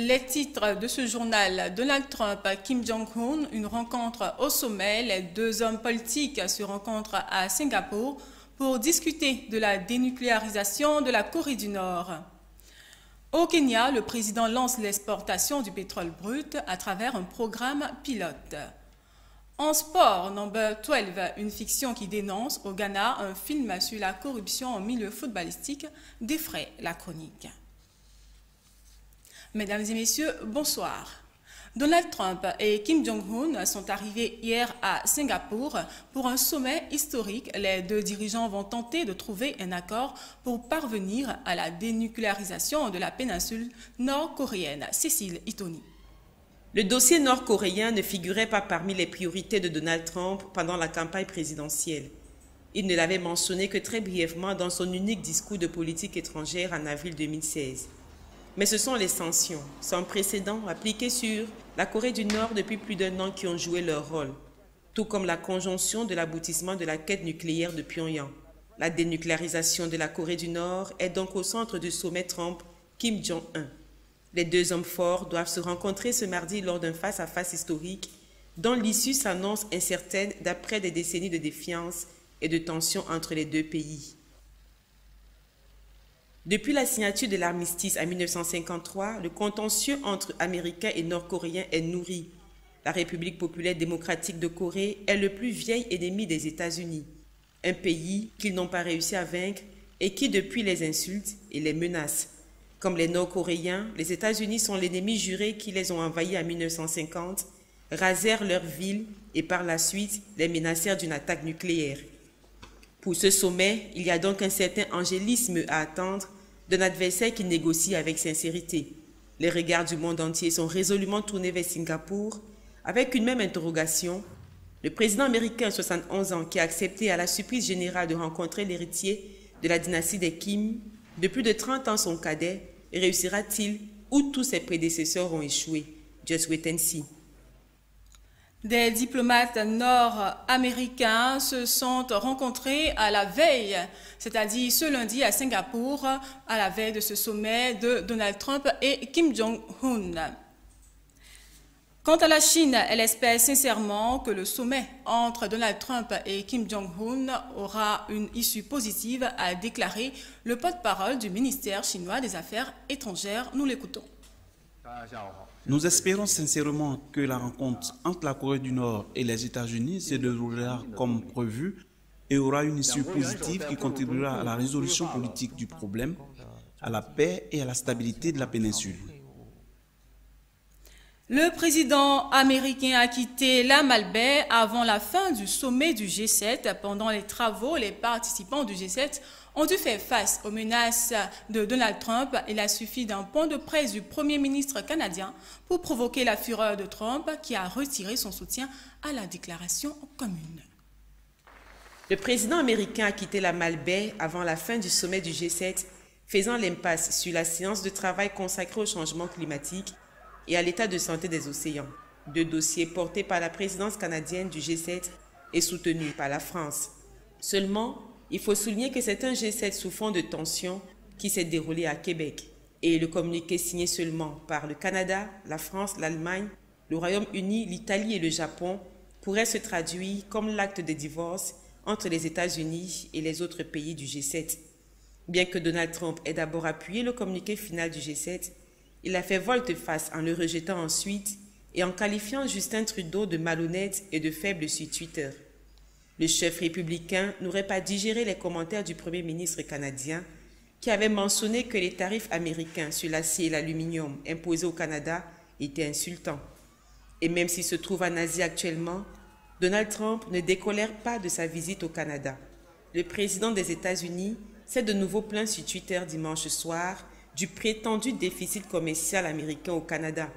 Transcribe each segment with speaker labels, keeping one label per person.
Speaker 1: Les titres de ce journal: Donald Trump, Kim Jong-un, une rencontre au sommet. Les deux hommes politiques se rencontrent à Singapour pour discuter de la dénucléarisation de la Corée du Nord. Au Kenya, le président lance l'exportation du pétrole brut à travers un programme pilote. En sport, Number 12, une fiction qui dénonce. Au Ghana, un film sur la corruption au milieu footballistique défraie la chronique. Mesdames et messieurs, bonsoir. Donald Trump et Kim Jong-un sont arrivés hier à Singapour pour un sommet historique. Les deux dirigeants vont tenter de trouver un accord pour parvenir à la dénucléarisation de la péninsule nord-coréenne. Cécile Itoni.
Speaker 2: Le dossier nord-coréen ne figurait pas parmi les priorités de Donald Trump pendant la campagne présidentielle. Il ne l'avait mentionné que très brièvement dans son unique discours de politique étrangère en avril 2016. Mais ce sont les sanctions, sans précédent, appliquées sur la Corée du Nord depuis plus d'un an qui ont joué leur rôle, tout comme la conjonction de l'aboutissement de la quête nucléaire de Pyongyang. La dénucléarisation de la Corée du Nord est donc au centre du sommet Trump-Kim Jong-un. Les deux hommes forts doivent se rencontrer ce mardi lors d'un face-à-face historique dont l'issue s'annonce incertaine d'après des décennies de défiance et de tensions entre les deux pays. Depuis la signature de l'armistice en 1953, le contentieux entre Américains et Nord-Coréens est nourri. La République populaire démocratique de Corée est le plus vieil ennemi des États-Unis, un pays qu'ils n'ont pas réussi à vaincre et qui, depuis les insultes et les menaces, comme les Nord-Coréens, les États-Unis sont l'ennemi juré qui les ont envahis en 1950, rasèrent leurs villes et par la suite les menacèrent d'une attaque nucléaire. Pour ce sommet, il y a donc un certain angélisme à attendre d'un adversaire qui négocie avec sincérité. Les regards du monde entier sont résolument tournés vers Singapour, avec une même interrogation. Le président américain de 71 ans qui a accepté à la surprise générale de rencontrer l'héritier de la dynastie des Kim, de plus de 30 ans son cadet, réussira-t-il où tous ses prédécesseurs ont échoué? Just wait and see.
Speaker 1: Des diplomates nord-américains se sont rencontrés à la veille, c'est-à-dire ce lundi à Singapour, à la veille de ce sommet de Donald Trump et Kim Jong-un. Quant à la Chine, elle espère sincèrement que le sommet entre Donald Trump et Kim Jong-un aura une issue positive, a déclaré le porte-parole du ministère chinois des Affaires étrangères. Nous l'écoutons.
Speaker 3: Nous espérons sincèrement que la rencontre entre la Corée du Nord et les États-Unis se déroulera comme prévu et aura une issue positive qui contribuera à la résolution politique du problème, à la paix et à la stabilité de la péninsule.
Speaker 1: Le président américain a quitté la Malbaie avant la fin du sommet du G7. Pendant les travaux, les participants du G7 ont dû faire face aux menaces de Donald Trump. Il a suffi d'un point de presse du Premier ministre canadien pour provoquer la fureur de Trump, qui a retiré son soutien à la déclaration commune.
Speaker 2: Le président américain a quitté la Malbaie avant la fin du sommet du G7, faisant l'impasse sur la séance de travail consacrée au changement climatique et à l'état de santé des océans, deux dossiers portés par la présidence canadienne du G7 et soutenus par la France. Seulement, il faut souligner que c'est un G7 sous fond de tension qui s'est déroulé à Québec et le communiqué signé seulement par le Canada, la France, l'Allemagne, le Royaume-Uni, l'Italie et le Japon pourrait se traduire comme l'acte de divorce entre les États-Unis et les autres pays du G7. Bien que Donald Trump ait d'abord appuyé le communiqué final du G7, il a fait volte-face en le rejetant ensuite et en qualifiant Justin Trudeau de malhonnête et de faible sur Twitter. Le chef républicain n'aurait pas digéré les commentaires du Premier ministre canadien qui avait mentionné que les tarifs américains sur l'acier et l'aluminium imposés au Canada étaient insultants. Et même s'il se trouve en Asie actuellement, Donald Trump ne décolère pas de sa visite au Canada. Le président des États-Unis s'est de nouveau plaint sur Twitter dimanche soir du prétendu déficit commercial américain au Canada.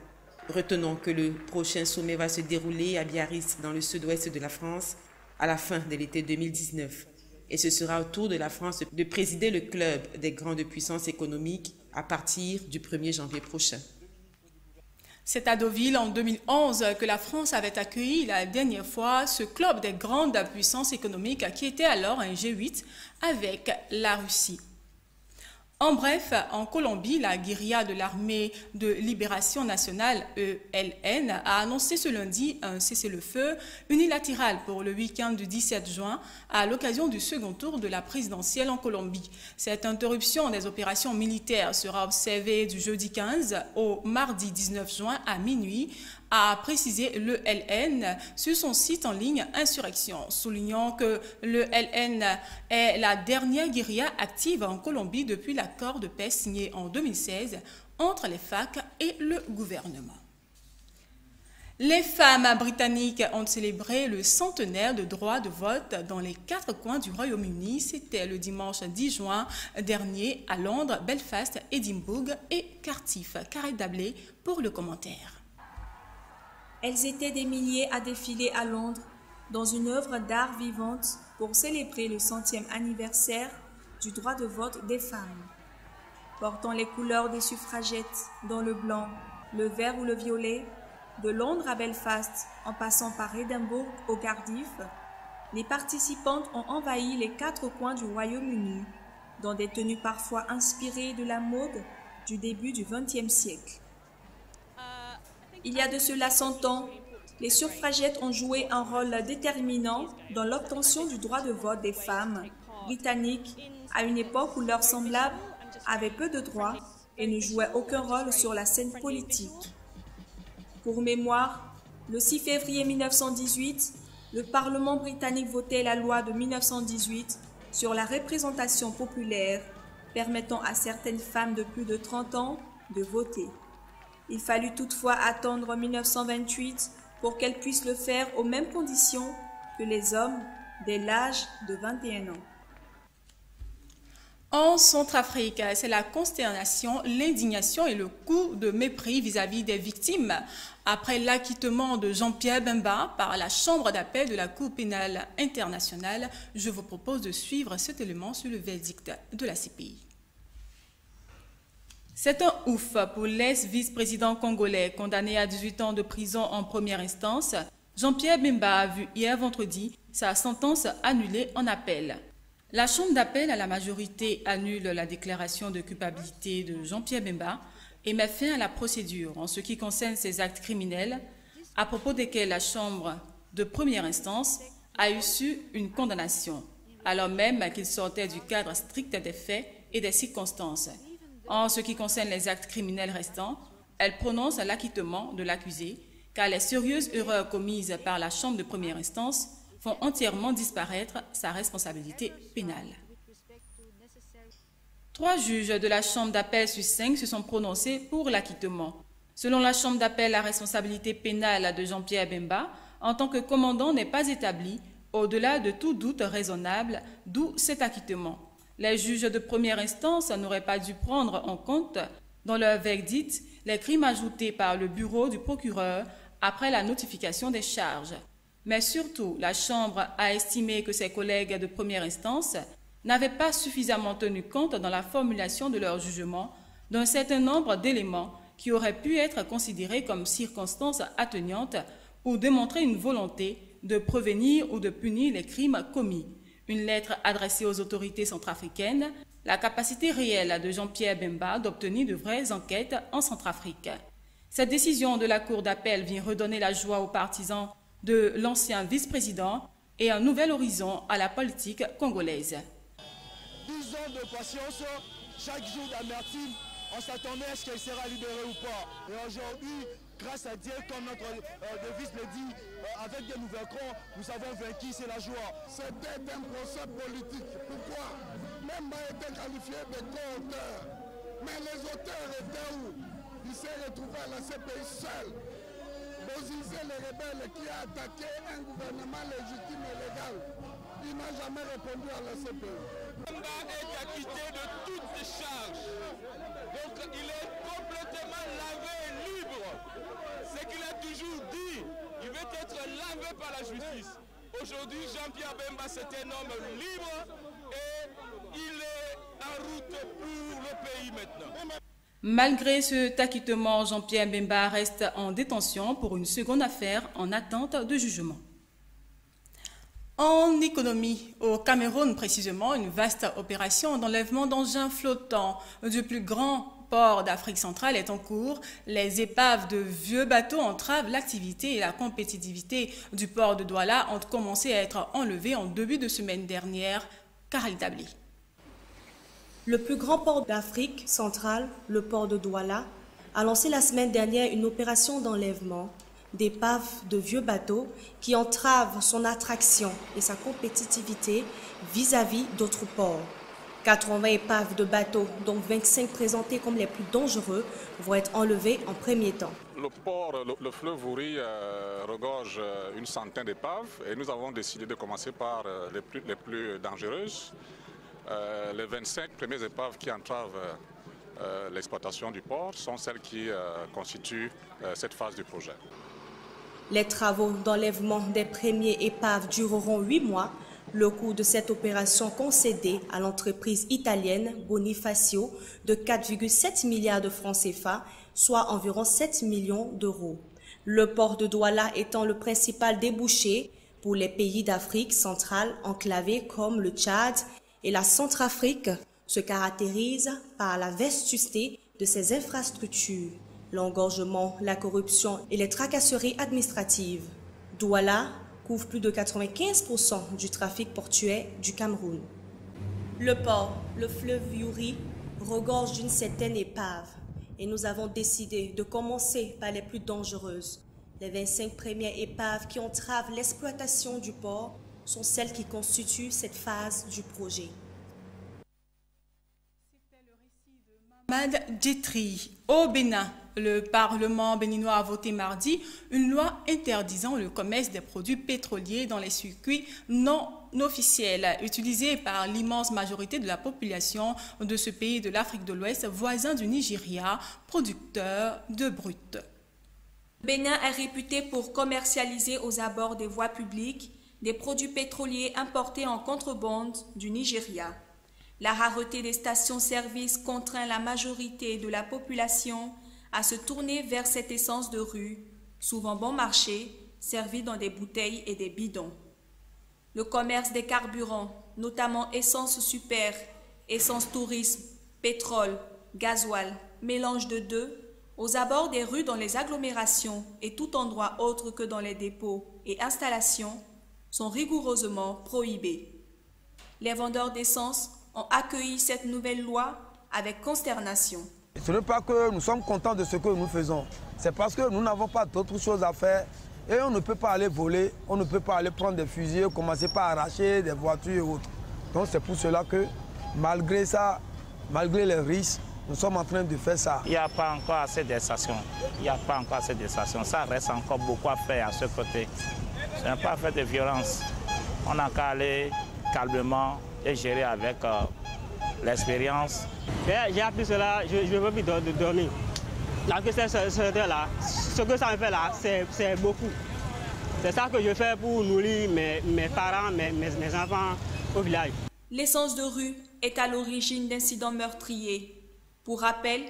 Speaker 2: Retenons que le prochain sommet va se dérouler à Biarritz, dans le sud-ouest de la France, à la fin de l'été 2019. Et ce sera au tour de la France de présider le club des grandes puissances économiques à partir du 1er janvier prochain.
Speaker 1: C'est à Deauville en 2011 que la France avait accueilli la dernière fois ce club des grandes puissances économiques qui était alors un G8 avec la Russie. En bref, en Colombie, la guérilla de l'Armée de Libération Nationale, ELN, a annoncé ce lundi un cessez-le-feu unilatéral pour le week-end du 17 juin à l'occasion du second tour de la présidentielle en Colombie. Cette interruption des opérations militaires sera observée du jeudi 15 au mardi 19 juin à minuit, a précisé l'ELN sur son site en ligne Insurrection, soulignant que l'ELN est la dernière guérilla active en Colombie depuis l'accord de paix signé en 2016 entre les FARC et le gouvernement. Les femmes britanniques ont célébré le centenaire de droit de vote dans les 4 coins du Royaume-Uni. C'était le dimanche 10 juin dernier à Londres, Belfast, Édimbourg et Cardiff. Carré Dablé pour le commentaire.
Speaker 4: Elles étaient des milliers à défiler à Londres dans une œuvre d'art vivante pour célébrer le 100e anniversaire du droit de vote des femmes. Portant les couleurs des suffragettes, dont le blanc, le vert ou le violet, de Londres à Belfast en passant par Édimbourg au Cardiff, les participantes ont envahi les 4 coins du Royaume-Uni, dans des tenues parfois inspirées de la mode du début du XXe siècle. Il y a de cela 100 ans, les suffragettes ont joué un rôle déterminant dans l'obtention du droit de vote des femmes britanniques à une époque où leurs semblables avaient peu de droits et ne jouaient aucun rôle sur la scène politique. Pour mémoire, le 6 février 1918, le Parlement britannique votait la loi de 1918 sur la représentation populaire permettant à certaines femmes de plus de 30 ans de voter. Il fallut toutefois attendre 1928 pour qu'elles puissent le faire aux mêmes conditions que les hommes dès l'âge de 21 ans.
Speaker 1: En Centrafrique, c'est la consternation, l'indignation et le coup de mépris vis-à-vis des victimes après l'acquittement de Jean-Pierre Bemba par la Chambre d'appel de la Cour pénale internationale. Je vous propose de suivre cet élément sur le verdict de la CPI. C'est un ouf pour l'ex-vice-président congolais condamné à 18 ans de prison en première instance. Jean-Pierre Bemba a vu hier vendredi sa sentence annulée en appel. La Chambre d'appel à la majorité annule la déclaration de culpabilité de Jean-Pierre Bemba et met fin à la procédure en ce qui concerne ces actes criminels, à propos desquels la Chambre de première instance a reçu une condamnation, alors même qu'il sortait du cadre strict des faits et des circonstances. En ce qui concerne les actes criminels restants, elle prononce l'acquittement de l'accusé, car les sérieuses erreurs commises par la Chambre de première instance font entièrement disparaître sa responsabilité pénale. 3 juges de la Chambre d'appel sur 5 se sont prononcés pour l'acquittement. Selon la Chambre d'appel, la responsabilité pénale de Jean-Pierre Bemba en tant que commandant n'est pas établie au-delà de tout doute raisonnable, d'où cet acquittement. Les juges de première instance n'auraient pas dû prendre en compte dans leur verdict les crimes ajoutés par le bureau du procureur après la notification des charges. Mais surtout, la Chambre a estimé que ses collègues de première instance n'avaient pas suffisamment tenu compte dans la formulation de leur jugement d'un certain nombre d'éléments qui auraient pu être considérés comme circonstances atténuantes ou démontrer une volonté de prévenir ou de punir les crimes commis. Une lettre adressée aux autorités centrafricaines, la capacité réelle de Jean-Pierre Bemba d'obtenir de vraies enquêtes en Centrafrique. Cette décision de la Cour d'appel vient redonner la joie aux partisans de l'ancien vice-président et un nouvel horizon à la politique congolaise.
Speaker 5: 12 ans de patience, chaque jour d'amertume, on s'attendait à ce qu'elle sera libérée ou pas. Et aujourd'hui, grâce à Dieu, comme notre devise le dit, avec des nouveaux camps, nous avons vaincu, c'est la joie.
Speaker 6: C'était un procès politique. Pourquoi? Même a été qualifié de co-auteur. Mais les auteurs étaient où? Il s'est retrouvé à la CPI seul. Bozizé, le rebelle qui a attaqué un gouvernement légitime et légal. Il n'a jamais répondu à la CPI.
Speaker 5: Bemba est acquitté de toutes les charges. Donc il est complètement lavé et libre. C'est qu'il a toujours dit. Il veut être lavé par la justice. Aujourd'hui, Jean-Pierre Bemba, c'est un homme libre et il est en route pour le pays maintenant.
Speaker 1: Malgré cet acquittement, Jean-Pierre Bemba reste en détention pour une seconde affaire en attente de jugement. En économie, au Cameroun précisément, une vaste opération d'enlèvement d'engins flottants du plus grand port d'Afrique centrale est en cours. Les épaves de vieux bateaux entravent l'activité et la compétitivité du port de Douala ont commencé à être enlevées en début de semaine dernière. Karel Dabli.
Speaker 7: Le plus grand port d'Afrique centrale, le port de Douala, a lancé la semaine dernière une opération d'enlèvement d'épaves de vieux bateaux qui entravent son attraction et sa compétitivité vis-à-vis d'autres ports. 80 épaves de bateaux, dont 25 présentés comme les plus dangereux, vont être enlevés en premier temps.
Speaker 8: Le port, le fleuve Ouri regorge une centaine d'épaves et nous avons décidé de commencer par les plus dangereuses. Les 25 premières épaves qui entravent l'exploitation du port sont celles qui constituent cette phase du projet.
Speaker 7: Les travaux d'enlèvement des premiers épaves dureront 8 mois. Le coût de cette opération concédé à l'entreprise italienne Bonifacio de 4,7 milliards de francs CFA, soit environ 7 millions d'euros. Le port de Douala étant le principal débouché pour les pays d'Afrique centrale enclavés comme le Tchad et la Centrafrique, se caractérise par la vétusté de ses infrastructures, l'engorgement, la corruption et les tracasseries administratives. Douala couvre plus de 95% du trafic portuaire du Cameroun. Le port, le fleuve Yuri, regorge d'une certaine épave et nous avons décidé de commencer par les plus dangereuses. Les 25 premières épaves qui entravent l'exploitation du port sont celles qui constituent cette phase du projet.
Speaker 1: Mamad Djetri. Au Bénin, le Parlement béninois a voté mardi une loi interdisant le commerce des produits pétroliers dans les circuits non officiels utilisés par l'immense majorité de la population de ce pays de l'Afrique de l'Ouest, voisin du Nigeria, producteur de brut.
Speaker 4: Bénin est réputé pour commercialiser aux abords des voies publiques des produits pétroliers importés en contrebande du Nigeria. La rareté des stations-service contraint la majorité de la population à se tourner vers cette essence de rue, souvent bon marché, servie dans des bouteilles et des bidons. Le commerce des carburants, notamment essence super, essence tourisme, pétrole, gasoil, mélange de deux, aux abords des rues dans les agglomérations et tout endroit autre que dans les dépôts et installations, sont rigoureusement prohibés. Les vendeurs d'essence ont accueilli cette nouvelle loi avec consternation.
Speaker 9: Ce n'est pas que nous sommes contents de ce que nous faisons, c'est parce que nous n'avons pas d'autres choses à faire et on ne peut pas aller voler, on ne peut pas aller prendre des fusils, commencer par arracher des voitures et autres. Donc c'est pour cela que malgré ça, malgré les risques, nous sommes en train de faire ça.
Speaker 10: Il n'y a pas encore assez de stations. Il n'y a pas encore assez de stations. Ça reste encore beaucoup à faire à ce côté. Ce n'est pas fait de violence. On n'a qu'à aller calmement et gérer avec l'expérience.
Speaker 11: J'ai appris cela, je ne veux plus dormir. La question là, ce que ça me fait là, c'est beaucoup. C'est ça que je fais pour nourrir mes parents, mes enfants au village.
Speaker 4: L'essence de rue est à l'origine d'incidents meurtriers. Pour rappel,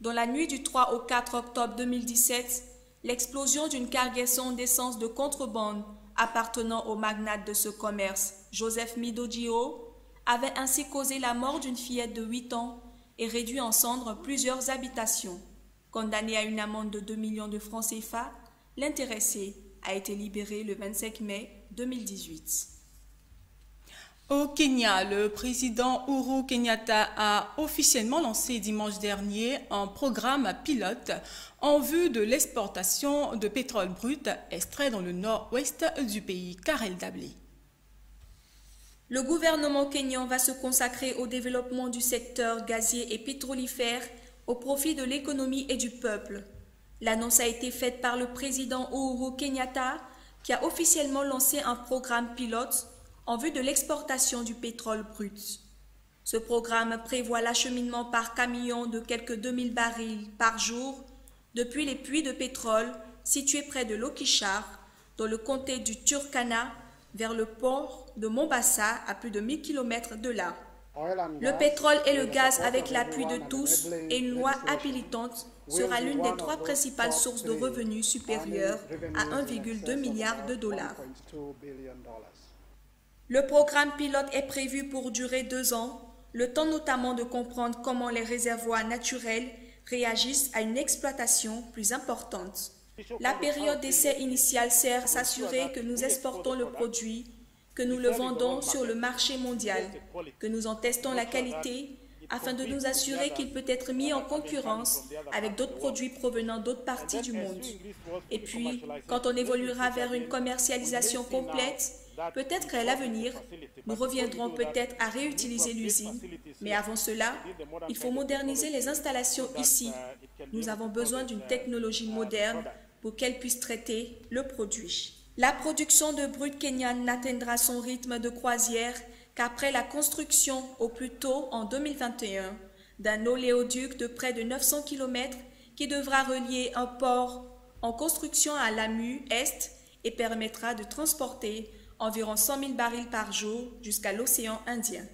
Speaker 4: dans la nuit du 3 au 4 octobre 2017, l'explosion d'une cargaison d'essence de contrebande appartenant au magnate de ce commerce, Joseph Midogio, avait ainsi causé la mort d'une fillette de 8 ans et réduit en cendres plusieurs habitations. Condamné à une amende de 2 millions de francs CFA, l'intéressé a été libéré le 25 mai 2018.
Speaker 1: Au Kenya, le président Uhuru Kenyatta a officiellement lancé dimanche dernier un programme pilote en vue de l'exportation de pétrole brut extrait dans le nord-ouest du pays. Karel Dabli.
Speaker 4: Le gouvernement kényan va se consacrer au développement du secteur gazier et pétrolifère au profit de l'économie et du peuple. L'annonce a été faite par le président Uhuru Kenyatta qui a officiellement lancé un programme pilote en vue de l'exportation du pétrole brut. Ce programme prévoit l'acheminement par camion de quelques 2000 barils par jour depuis les puits de pétrole situés près de Lokishar, dans le comté du Turkana, vers le port de Mombasa à plus de 1000 km de là. Le pétrole et le gaz, avec l'appui de tous et une loi habilitante, sera l'une des 3 principales sources de revenus supérieures à 1,2 milliard de dollars. Le programme pilote est prévu pour durer 2 ans, le temps notamment de comprendre comment les réservoirs naturels réagissent à une exploitation plus importante. La période d'essai initial sert à s'assurer que nous exportons le produit, que nous le vendons sur le marché mondial, que nous en testons la qualité, afin de nous assurer qu'il peut être mis en concurrence avec d'autres produits provenant d'autres parties du monde. Et puis, quand on évoluera vers une commercialisation complète, peut-être qu'à l'avenir, nous reviendrons peut-être à réutiliser l'usine. Mais avant cela, il faut moderniser les installations ici. Nous avons besoin d'une technologie moderne pour qu'elle puisse traiter le produit. La production de brut kényane n'atteindra son rythme de croisière qu'après la construction, au plus tôt en 2021, d'un oléoduc de près de 900 km qui devra relier un port en construction à Lamu Est et permettra de transporter environ 100 000 barils par jour jusqu'à l'océan Indien.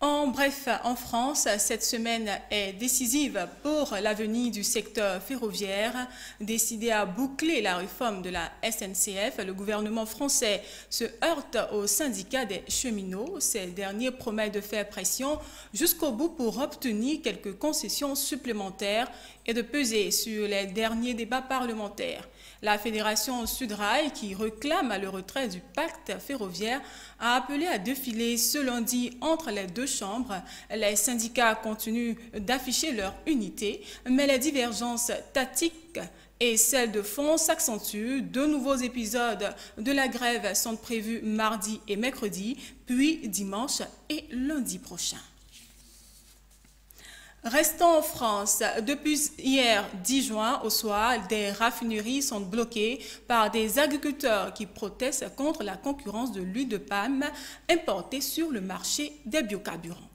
Speaker 1: En bref, en France, cette semaine est décisive pour l'avenir du secteur ferroviaire. Décidé à boucler la réforme de la SNCF, le gouvernement français se heurte aux syndicats des cheminots. Ces derniers promettent de faire pression jusqu'au bout pour obtenir quelques concessions supplémentaires et de peser sur les derniers débats parlementaires. La Fédération Sudrail, qui réclame le retrait du pacte ferroviaire, a appelé à défiler ce lundi entre les deux chambres. Les syndicats continuent d'afficher leur unité, mais les divergences tactiques et celles de fond s'accentuent. De nouveaux épisodes de la grève sont prévus mardi et mercredi, puis dimanche et lundi prochain. Restons en France. Depuis hier 10 juin au soir, des raffineries sont bloquées par des agriculteurs qui protestent contre la concurrence de l'huile de palme importée sur le marché des biocarburants.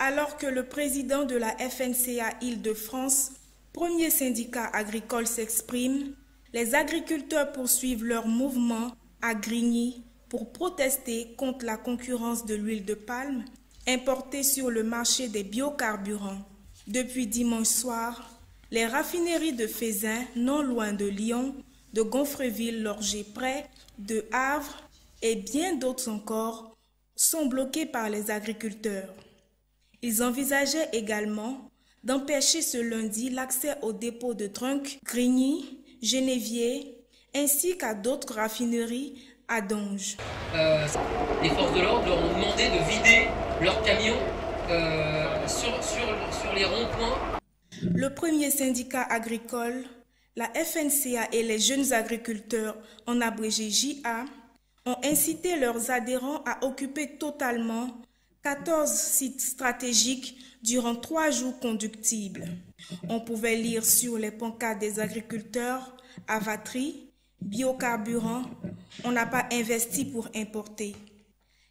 Speaker 12: Alors que le président de la FNCA Île-de-France, premier syndicat agricole, s'exprime, les agriculteurs poursuivent leur mouvement à Grigny pour protester contre la concurrence de l'huile de palme importés sur le marché des biocarburants. Depuis dimanche soir, les raffineries de Feyzin, non loin de Lyon, de Gonfreville-Lorger-Près, de Havre et bien d'autres encore sont bloquées par les agriculteurs. Ils envisageaient également d'empêcher ce lundi l'accès aux dépôts de Drunk, Grigny, Genevier, ainsi qu'à d'autres raffineries à Donge.
Speaker 13: Les forces de l'ordre leur ont demandé de vider leurs camions sur les ronds-points.
Speaker 12: Le premier syndicat agricole, la FNCA et les jeunes agriculteurs, en abrégé JA, ont incité leurs adhérents à occuper totalement 14 sites stratégiques durant 3 jours conductibles. On pouvait lire sur les pancartes des agriculteurs « Avatri », biocarburants, on n'a pas investi pour importer.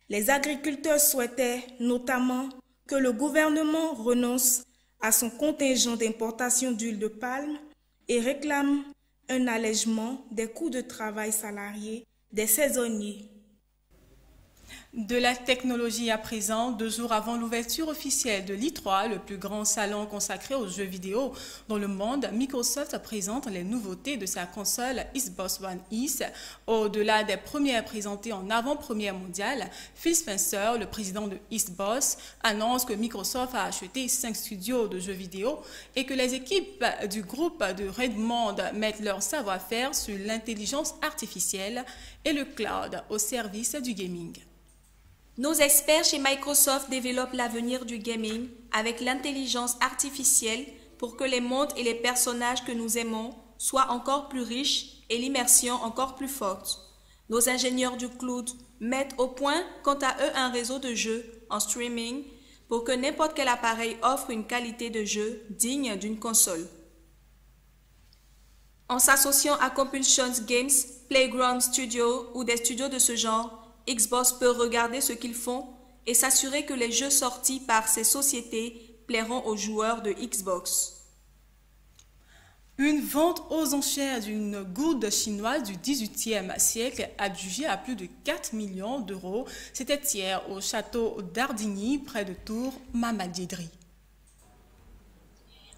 Speaker 12: Les agriculteurs souhaitaient notamment que le gouvernement renonce à son contingent d'importation d'huile de palme et réclament un allègement des coûts de travail salariés des saisonniers.
Speaker 1: De la technologie à présent, 2 jours avant l'ouverture officielle de l'I3, le plus grand salon consacré aux jeux vidéo dans le monde, Microsoft présente les nouveautés de sa console Xbox One X. Au-delà des premières présentées en avant-première mondiale, Phil Spencer, le président de Xbox, annonce que Microsoft a acheté 5 studios de jeux vidéo et que les équipes du groupe de Redmond mettent leur savoir-faire sur l'intelligence artificielle et le cloud au service du gaming.
Speaker 4: Nos experts chez Microsoft développent l'avenir du gaming avec l'intelligence artificielle pour que les mondes et les personnages que nous aimons soient encore plus riches et l'immersion encore plus forte. Nos ingénieurs du cloud mettent au point, quant à eux, un réseau de jeux en streaming pour que n'importe quel appareil offre une qualité de jeu digne d'une console. En s'associant à Compulsion Games, Playground Studio ou des studios de ce genre, Xbox peut regarder ce qu'ils font et s'assurer que les jeux sortis par ces sociétés plairont aux joueurs de Xbox.
Speaker 1: Une vente aux enchères d'une gourde chinoise du XVIIIe siècle adjugée à plus de 4 millions d'euros. C'était hier au château d'Ardigny, près de Tours, Mamadiedri.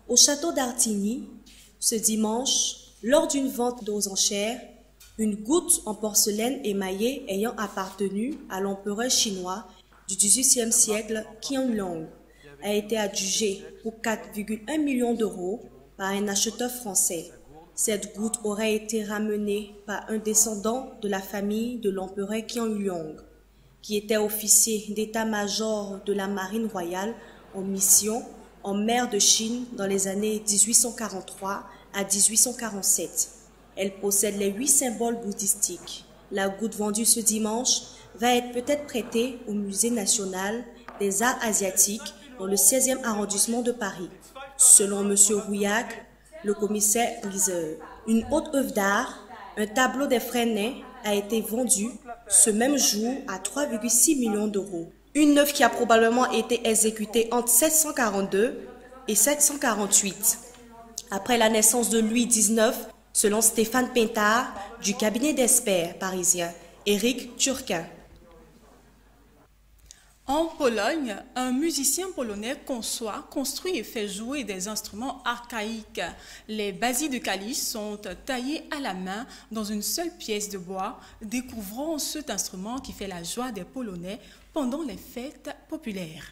Speaker 7: Au château d'Artigny, ce dimanche, lors d'une vente aux enchères, Une goutte en porcelaine émaillée ayant appartenu à l'empereur chinois du XVIIIe siècle Qianlong a été adjugée pour 4,1 millions d'euros par un acheteur français. Cette goutte aurait été ramenée par un descendant de la famille de l'empereur Qianlong, qui était officier d'état-major de la marine royale en mission en mer de Chine dans les années 1843 à 1847. Elle possède les 8 symboles bouddhistiques. La goutte vendue ce dimanche va être peut-être prêtée au Musée national des arts asiatiques dans le 16e arrondissement de Paris. Selon M. Rouillac, le commissaire-priseur, une autre œuvre d'art, un tableau des Freinet, a été vendu ce même jour à 3,6 millions d'euros. Une œuvre qui a probablement été exécutée entre 742 et 748. Après la naissance de Louis XIX, selon Stéphane Pintard, du cabinet d'experts parisien, Éric Turquin.
Speaker 1: En Pologne, un musicien polonais conçoit, construit et fait jouer des instruments archaïques. Les basis de Kalisz sont taillés à la main dans une seule pièce de bois. Découvrons cet instrument qui fait la joie des Polonais pendant les fêtes populaires.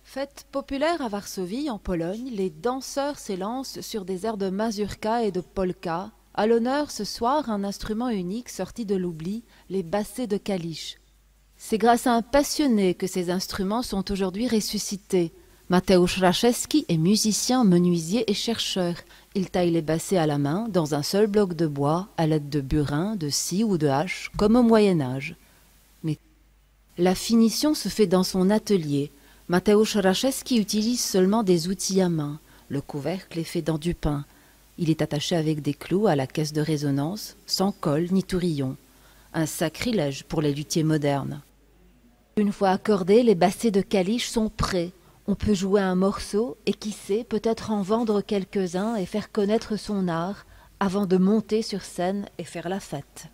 Speaker 14: Fête populaire à Varsovie, en Pologne, les danseurs s'élancent sur des airs de mazurka et de polka. À l'honneur ce soir, un instrument unique sorti de l'oubli, les bassets de Kalisz. C'est grâce à un passionné que ces instruments sont aujourd'hui ressuscités. Mateusz Raszewski est musicien, menuisier et chercheur. Il taille les bassets à la main, dans un seul bloc de bois, à l'aide de burin, de scie ou de hache, comme au Moyen-Âge. Mais la finition se fait dans son atelier. Mateusz Raszewski utilise seulement des outils à main. Le couvercle est fait dans du pin. Il est attaché avec des clous à la caisse de résonance, sans colle ni tourillon. Un sacrilège pour les luthiers modernes. Une fois accordés, les bassets de Kalisz sont prêts. On peut jouer un morceau et qui sait, peut-être en vendre quelques-uns et faire connaître son art avant de monter sur scène et faire la fête.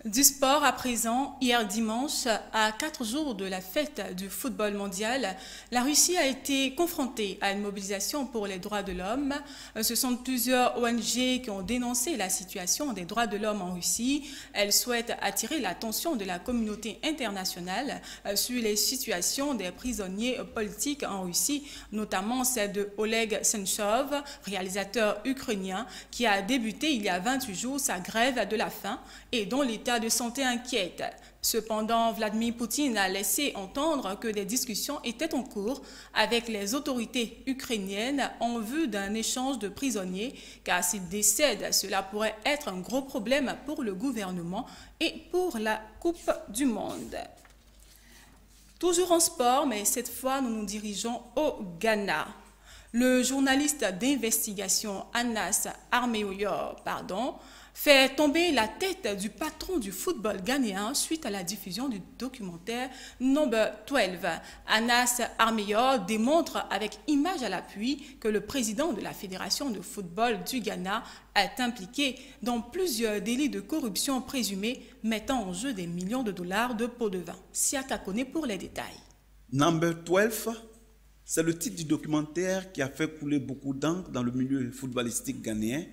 Speaker 1: Du sport à présent, hier dimanche, à 4 jours de la fête du football mondial, la Russie a été confrontée à une mobilisation pour les droits de l'homme. Ce sont plusieurs ONG qui ont dénoncé la situation des droits de l'homme en Russie. Elles souhaitent attirer l'attention de la communauté internationale sur les situations des prisonniers politiques en Russie, notamment celle de Oleg Sentsov, réalisateur ukrainien, qui a débuté il y a 28 jours sa grève de la faim et dont l'état de santé inquiète. Cependant, Vladimir Poutine a laissé entendre que des discussions étaient en cours avec les autorités ukrainiennes en vue d'un échange de prisonniers, car s'ils décèdent, cela pourrait être un gros problème pour le gouvernement et pour la Coupe du Monde. Toujours en sport, mais cette fois, nous nous dirigeons au Ghana. Le journaliste d'investigation Anas Armeoyor, fait tomber la tête du patron du football ghanéen suite à la diffusion du documentaire Number 12. Anas Armeoyor démontre avec images à l'appui que le président de la Fédération de football du Ghana est impliqué dans plusieurs délits de corruption présumés mettant en jeu des millions de dollars de pots de vin. Siaka connaît pour les détails.
Speaker 3: Number 12, c'est le titre du documentaire qui a fait couler beaucoup d'encre dans le milieu footballistique ghanéen,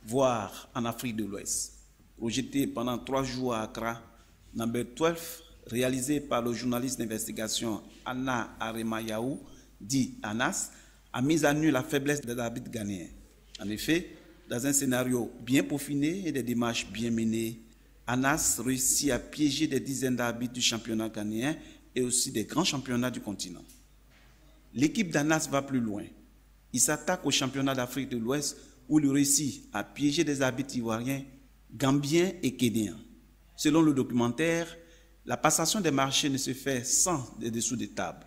Speaker 3: voire en Afrique de l'Ouest. Projeté pendant 3 jours à Accra, Number 12, réalisé par le journaliste d'investigation Anna Aremayaou, dit Anas, a mis à nu la faiblesse des arbitres ghanéens. En effet, dans un scénario bien peaufiné et des démarches bien menées, Anas réussit à piéger des dizaines d'arbitres du championnat ghanéen et aussi des grands championnats du continent. L'équipe d'Anas va plus loin. Il s'attaque au championnat d'Afrique de l'Ouest où il réussit à piéger des arbitres ivoiriens, gambiens et kényans. Selon le documentaire, la passation des marchés ne se fait sans des dessous de table.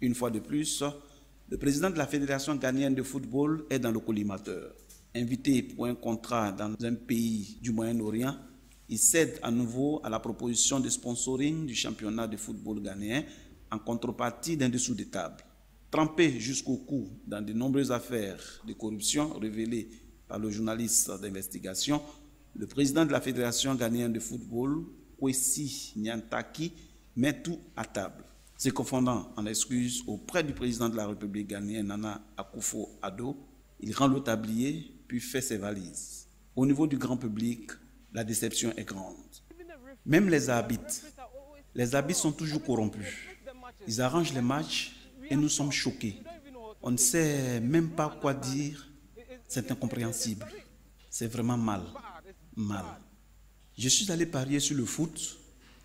Speaker 3: Une fois de plus, le président de la Fédération ghanéenne de football est dans le collimateur. Invité pour un contrat dans un pays du Moyen-Orient, il cède à nouveau à la proposition de sponsoring du championnat de football ghanéen en contrepartie d'un dessous de table. Trempé jusqu'au cou dans de nombreuses affaires de corruption révélées par le journaliste d'investigation, le président de la Fédération ghanéenne de football, Kwesi Nyantaki, met tout à table, se confondant en excuses auprès du président de la République ghanéenne, Nana Akufo-Addo. Il rend le tablier, puis fait ses valises. Au niveau du grand public, la déception est grande. Même les arbitres sont toujours corrompus. Ils arrangent les matchs et nous sommes choqués. On ne sait même pas quoi dire. C'est incompréhensible. C'est vraiment mal. Je suis allé parier sur le foot.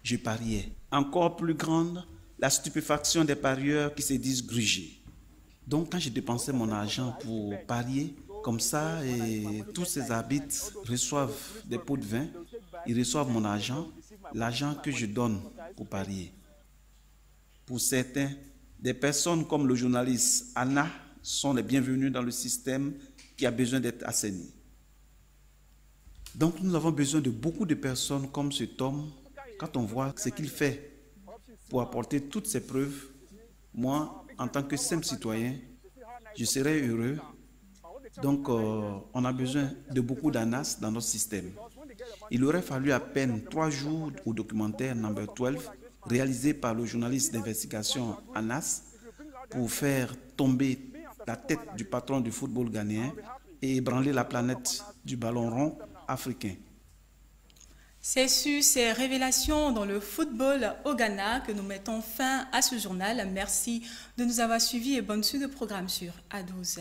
Speaker 3: Je pariais. Encore plus grande, la stupéfaction des parieurs qui se disent grugés. Donc quand j'ai dépensé mon argent pour parier, comme ça, et tous ces arbitres reçoivent des pots de vin, ils reçoivent mon argent, l'argent que je donne pour parier. Pour certains, des personnes comme le journaliste Anna sont les bienvenus dans le système qui a besoin d'être assaini. Donc nous avons besoin de beaucoup de personnes comme cet homme. Quand on voit ce qu'il fait pour apporter toutes ces preuves, moi, en tant que simple citoyen, je serais heureux. Donc, on a besoin de beaucoup d'ANAS dans notre système. Il aurait fallu à peine 3 jours au documentaire Number 12, réalisé par le journaliste d'investigation ANAS, pour faire tomber la tête du patron du football ghanéen et ébranler la planète du ballon rond africain.
Speaker 1: C'est sur ces révélations dans le football au Ghana que nous mettons fin à ce journal. Merci de nous avoir suivis et bonne suite de programme sur A12.